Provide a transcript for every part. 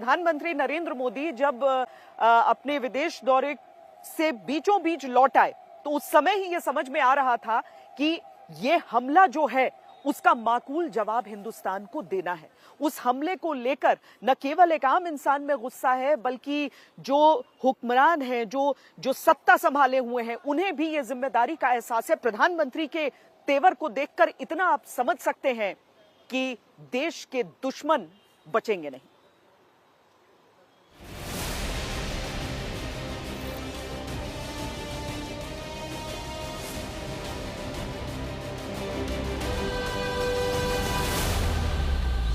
प्रधानमंत्री नरेंद्र मोदी जब अपने विदेश दौरे से बीचों बीच लौट आए तो उस समय ही यह समझ में आ रहा था कि यह हमला जो है उसका माकूल जवाब हिंदुस्तान को देना है। उस हमले को लेकर न केवल एक आम इंसान में गुस्सा है, बल्कि जो हुक्मरान हैं, जो सत्ता संभाले हुए हैं, उन्हें भी यह जिम्मेदारी का एहसास है। प्रधानमंत्री के तेवर को देखकर इतना आप समझ सकते हैं कि देश के दुश्मन बचेंगे नहीं।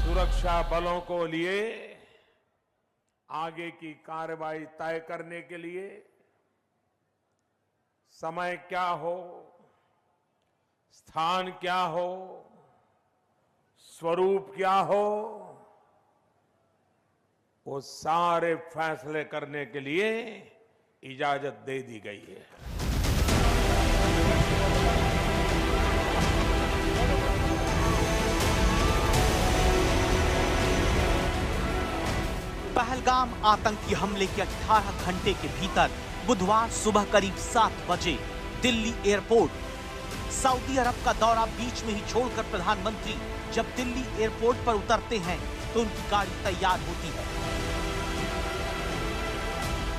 सुरक्षा बलों को लिए आगे की कार्रवाई तय करने के लिए समय क्या हो, स्थान क्या हो, स्वरूप क्या हो, वो सारे फैसले करने के लिए इजाजत दे दी गई है। पहलगाम आतंकी हमले के 18 घंटे के भीतर बुधवार सुबह करीब 7 बजे दिल्ली एयरपोर्ट, सऊदी अरब का दौरा बीच में ही छोड़कर प्रधानमंत्री जब दिल्ली एयरपोर्ट पर उतरते हैं तो उनकी गाड़ी तैयार होती है।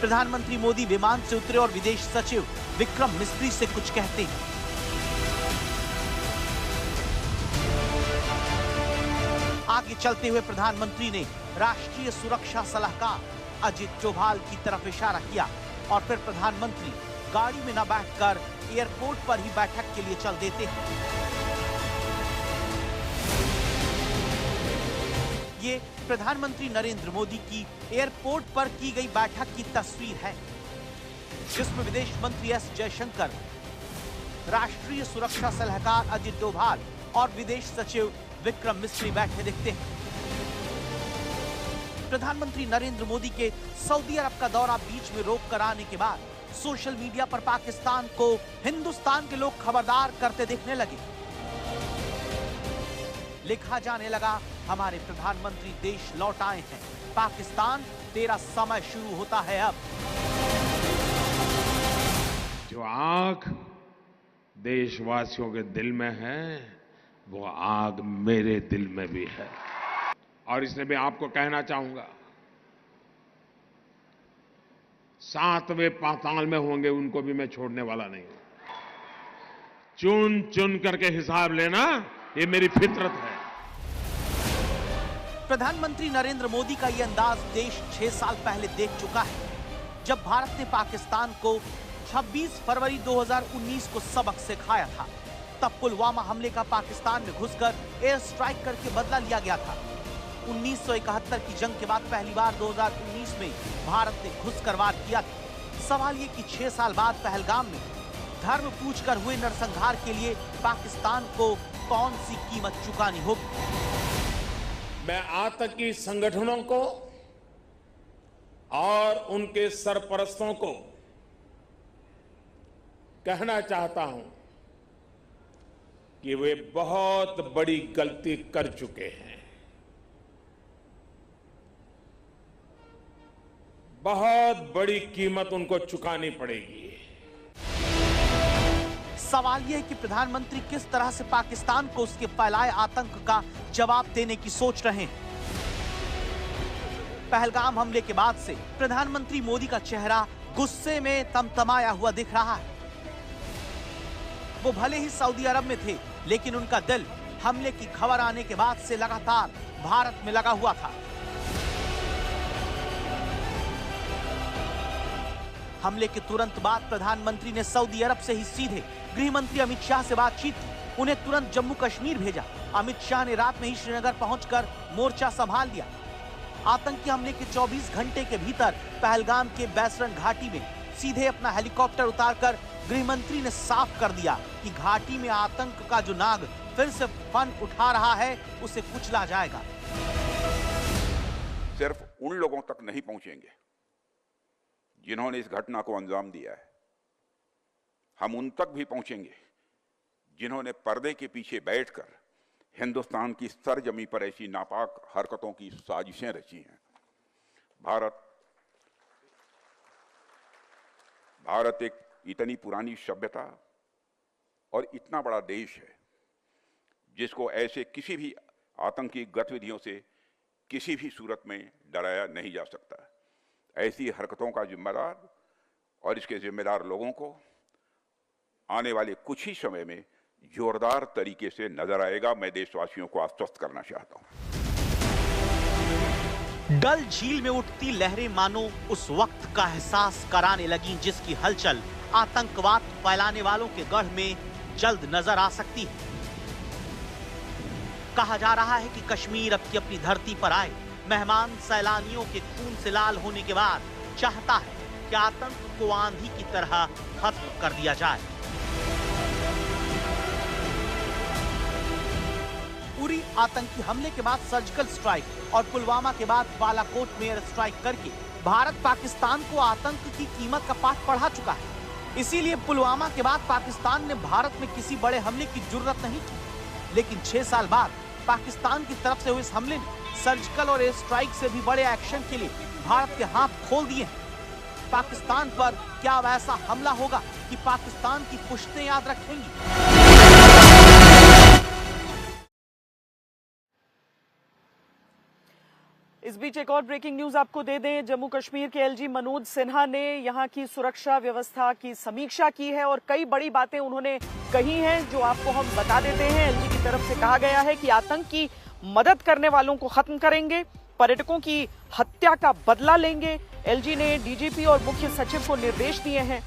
प्रधानमंत्री मोदी विमान से उतरे और विदेश सचिव विक्रम मिस्री से कुछ कहते हैं। आगे चलते हुए प्रधानमंत्री ने राष्ट्रीय सुरक्षा सलाहकार अजित डोभाल की तरफ इशारा किया और फिर प्रधानमंत्री गाड़ी में न बैठकर एयरपोर्ट पर ही बैठक के लिए चल देते हैं। ये प्रधानमंत्री नरेंद्र मोदी की एयरपोर्ट पर की गई बैठक की तस्वीर है, जिसमें विदेश मंत्री एस जयशंकर, राष्ट्रीय सुरक्षा सलाहकार अजित डोभाल और विदेश सचिव विक्रम मिस्री बैठे दिखते हैं। प्रधानमंत्री नरेंद्र मोदी के सऊदी अरब का दौरा बीच में रोक कर आने के बाद सोशल मीडिया पर पाकिस्तान को हिंदुस्तान के लोग खबरदार करते दिखने लगे। लिखा जाने लगा, हमारे प्रधानमंत्री देश लौट आए हैं, पाकिस्तान तेरा समय शुरू होता है अब। जो आग देशवासियों के दिल में है, वो आग मेरे दिल में भी है। और इसलिए मैं आपको कहना चाहूंगा, 7वें पाताल में होंगे उनको भी मैं छोड़ने वाला नहीं हूं। चुन चुन करके हिसाब लेना, ये मेरी फितरत है। प्रधानमंत्री नरेंद्र मोदी का ये अंदाज देश 6 साल पहले देख चुका है, जब भारत ने पाकिस्तान को 26 फरवरी 2019 को सबक सिखाया था। तब पुलवामा हमले का पाकिस्तान में घुसकर एयर स्ट्राइक करके बदला लिया गया था। 1971 की जंग के बाद पहली बार 2019 में भारत ने घुसकर वार किया था। सवाल ये कि 6 साल बाद पहलगाम में धर्म पूछकर हुए नरसंहार के लिए पाकिस्तान को कौन सी कीमत चुकानी होगी। मैं आतंकी संगठनों को और उनके सरपरस्तों को कहना चाहता हूं कि वे बहुत बड़ी गलती कर चुके हैं। बहुत बड़ी कीमत उनको चुकानी पड़ेगी। सवाल यह है कि प्रधानमंत्री किस तरह से पाकिस्तान को उसके फैलाए आतंक का जवाब देने की सोच रहे हैं। पहलगाम हमले के बाद से प्रधानमंत्री मोदी का चेहरा गुस्से में तमतमाया हुआ दिख रहा है। वो भले ही सऊदी अरब में थे, लेकिन उनका दिल हमले की खबर आने के बाद से लगातार भारत में लगा हुआ था। हमले के तुरंत बाद प्रधानमंत्री ने सऊदी अरब से ही सीधे गृह मंत्री अमित शाह से बातचीत की। उन्हें तुरंत जम्मू कश्मीर भेजा। अमित शाह ने रात में ही श्रीनगर पहुंचकर मोर्चा संभाल लिया। आतंकी हमले के 24 घंटे के भीतर पहलगाम के बैसरन घाटी में सीधे अपना हेलीकॉप्टर उतारकर गृह मंत्री ने साफ कर दिया कि घाटी में आतंक का जो नाग फिर से फन उठा रहा है, उसे कुचला जाएगा। सिर्फ उन लोगों तक नहीं पहुंचेंगे जिन्होंने इस घटना को अंजाम दिया है, हम उन तक भी पहुंचेंगे जिन्होंने पर्दे के पीछे बैठकर हिंदुस्तान की सरजमी पर ऐसी नापाक हरकतों की साजिशें रची हैं। भारत एक इतनी पुरानी सभ्यता और इतना बड़ा देश है जिसको ऐसे किसी भी आतंकी गतिविधियों से किसी भी सूरत में डराया नहीं जा सकता। ऐसी हरकतों का जिम्मेदार और इसके जिम्मेदार लोगों को आने वाले कुछ ही समय में जोरदार तरीके से नजर आएगा। मैं देशवासियों को आश्वस्त करना चाहता हूं। डल झील में उठती लहरें मानो उस वक्त का एहसास कराने लगी जिसकी हलचल आतंकवाद फैलाने वालों के गढ़ में जल्द नजर आ सकती है। कहा जा रहा है कि कश्मीर अब की अपनी धरती पर आए मेहमान सैलानियों के खून से लाल होने के बाद चाहता है कि आतंक को आंधी की तरह खत्म कर दिया जाए। उरी आतंकी हमले के बाद सर्जिकल स्ट्राइक और पुलवामा के बाद बालाकोट में एयर स्ट्राइक करके भारत पाकिस्तान को आतंक की कीमत का पाठ पढ़ा चुका है। इसीलिए पुलवामा के बाद पाकिस्तान ने भारत में किसी बड़े हमले की जुर्रत नहीं की। लेकिन 6 साल बाद पाकिस्तान की तरफ से हुए इस हमले ने सर्जिकल और एयर स्ट्राइक से भी बड़े एक्शन के लिए भारत के हाथ खोल दिए हैं। पाकिस्तान पर क्या वैसा हमला होगा कि पाकिस्तान की पुश्तें याद रखेंगी? इस बीच एक और ब्रेकिंग न्यूज आपको दे दें। जम्मू कश्मीर के एलजी मनोज सिन्हा ने यहां की सुरक्षा व्यवस्था की समीक्षा की है और कई बड़ी बातें उन्होंने कही हैं जो आपको हम बता देते हैं। एलजी की तरफ से कहा गया है कि आतंक की मदद करने वालों को खत्म करेंगे, पर्यटकों की हत्या का बदला लेंगे। एलजी ने डीजीपी और मुख्य सचिव को निर्देश दिए हैं।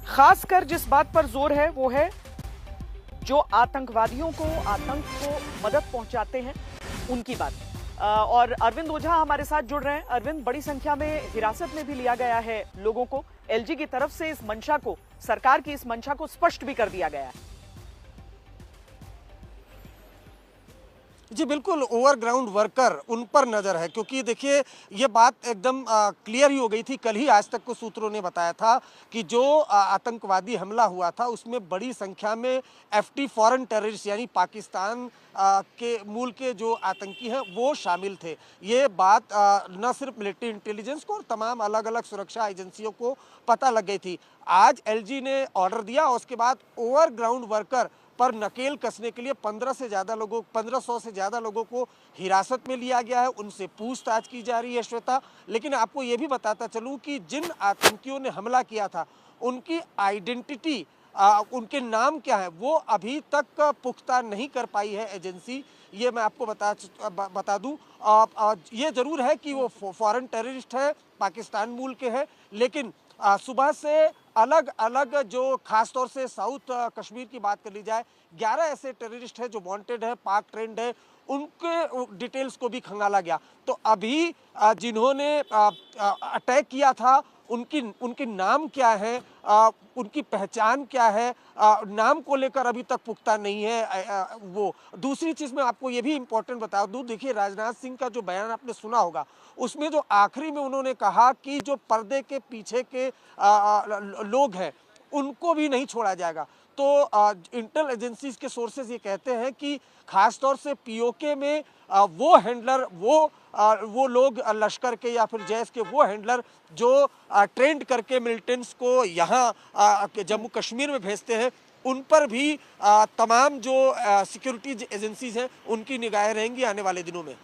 खासकर जिस बात पर जोर है वो है जो आतंकवादियों को आतंक को मदद पहुंचाते हैं उनकी बात। और अरविंद ओझा हमारे साथ जुड़ रहे हैं। अरविंद, बड़ी संख्या में हिरासत में भी लिया गया है लोगों को। एलजी की तरफ से इस मंशा को, सरकार की इस मंशा को स्पष्ट भी कर दिया गया है। जी बिल्कुल, ओवरग्राउंड वर्कर उन पर नजर है, क्योंकि देखिए ये बात एकदम क्लियर ही हो गई थी। कल ही आज तक को सूत्रों ने बताया था कि जो आतंकवादी हमला हुआ था उसमें बड़ी संख्या में एफटी फॉरेन टेररिस्ट यानी पाकिस्तान के मूल के जो आतंकी हैं वो शामिल थे। ये बात न सिर्फ मिलिट्री इंटेलिजेंस को और तमाम अलग अलग सुरक्षा एजेंसियों को पता लग गई थी। आज एलजी ने ऑर्डर दिया और उसके बाद ओवरग्राउंड वर्कर पर नकेल कसने के लिए 1500 से ज़्यादा लोगों को हिरासत में लिया गया है। उनसे पूछताछ की जा रही है श्वेता। लेकिन आपको ये भी बताता चलूं कि जिन आतंकियों ने हमला किया था उनकी आइडेंटिटी, उनके नाम क्या है वो अभी तक पुख्ता नहीं कर पाई है एजेंसी। ये मैं आपको बता दूं। ये जरूर है कि वो फॉरेन टेररिस्ट है, पाकिस्तान मूल के हैं, लेकिन सुबह से अलग अलग जो खासतौर से साउथ कश्मीर की बात कर ली जाए 11 ऐसे टेररिस्ट हैं जो वांटेड है, पाक ट्रेंड है, उनके डिटेल्स को भी खंगाला गया। तो अभी जिन्होंने अटैक किया था उनकी नाम क्या है, उनकी पहचान क्या है, नाम को लेकर अभी तक पुख्ता नहीं है। वो दूसरी चीज़ मैं आपको ये भी इम्पोर्टेंट बता दूं, देखिए राजनाथ सिंह का जो बयान आपने सुना होगा उसमें जो आखिरी में उन्होंने कहा कि जो पर्दे के पीछे के लोग हैं उनको भी नहीं छोड़ा जाएगा। तो इंटेल एजेंसीज के सोर्सेज ये कहते हैं कि खासतौर से पीओके में वो हैंडलर, वो लोग लश्कर के या फिर जैश के वो हैंडलर जो ट्रेंड करके मिलिटेंट्स को यहाँ जम्मू कश्मीर में भेजते हैं, उन पर भी तमाम जो सिक्योरिटी एजेंसीज हैं उनकी निगाहें रहेंगी आने वाले दिनों में।